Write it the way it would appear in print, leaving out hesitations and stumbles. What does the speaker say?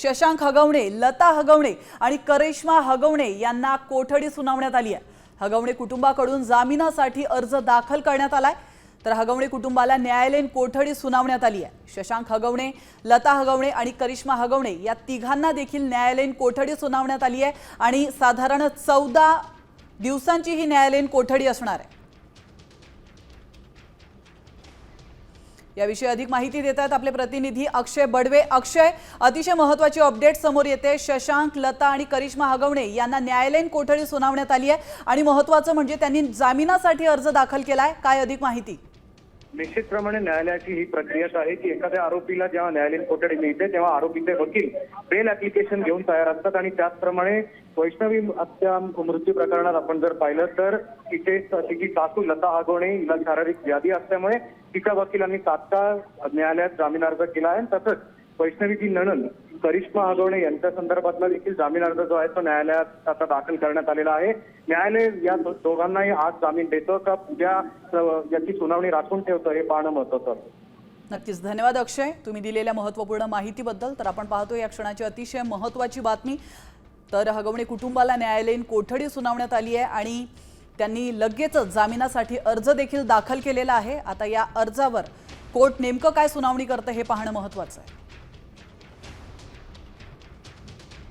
शशांक हगवणे, लता हगवणे आणि करिश्मा हगवणे यांना कोठडी सुनावण्यात आली आहे। हगवणे कुटुंबाकडून जामिनासाठी अर्ज दाखल करण्यात आलाय, तर हगवणे कुटुंबाला न्यायालयीन कोठडी सुनावण्यात आली आहे। शशांक हगवणे, लता हगवणे आणि करिश्मा हगवणे या तिघांना देखील न्यायालयीन कोठडी सुनावण्यात आली आहे आणि साधारण 14 दिवसांची ही न्यायालयीन कोठडी असणार आहे। याविषयी अधिक माहिती देत आहेत आपले प्रतिनिधी अक्षय बडवे। अक्षय, अतिशय महत्त्वाची अपडेट समोर येते। शशांक, लता आणि करिश्मा हगवणे यांना न्यायालयीन कोठडी सुनावण्यात आली आहे आणि महत्त्वाचं म्हणजे त्यांनी जामिनासाठी अर्ज दाखल केलाय। काय अधिक माहिती? निश्चितप्रमाणे न्यायालयाची ही प्रक्रियाच आहे की एखाद्या आरोपीला जेव्हा न्यायालयीन कोठडी मिळते तेव्हा आरोपीचे वकील बेल ऍप्लिकेशन घेऊन तयार असतात आणि त्याचप्रमाणे वैष्णवी हत्या मृत्यू प्रकरणात आपण जर पाहिलं तर तिची सासू लता हगवणे हिला शारीरिक व्याधी असल्यामुळे तिच्या वकिलांनी तात्काळ न्यायालयात जामीन अर्ज केला आहे। तसंच वैष्णवीची नणंद करिश्मा हगवणे यांच्या संदर्भातला देखील जामीन अर्ज जो आहे तो न्यायालयात आता दाखल करण्यात आलेला आहे। न्यायालय या दोघांनाही आज जामीन देतो का उद्या याची सुनावणी राखून ठेवतं हे पाहणं महत्त्वाचं आहे। नक्कीच धन्यवाद अक्षय, तुम्ही दिलेल्या महत्त्वपूर्ण माहितीबद्दल। तर आपण पाहतो या क्षणाची अतिशय महत्त्वाची बातमी। तर हगवणे कुटुंबाला न्यायालयीन कोठडी सुनावण्यात आली आहे आणि त्यांनी लगेचच जामिनासाठी अर्ज देखील दाखल केलेला आहे। आता या अर्जावर कोर्ट नेमकं काय सुनावणी करतं हे पाहणं महत्त्वाचं आहे।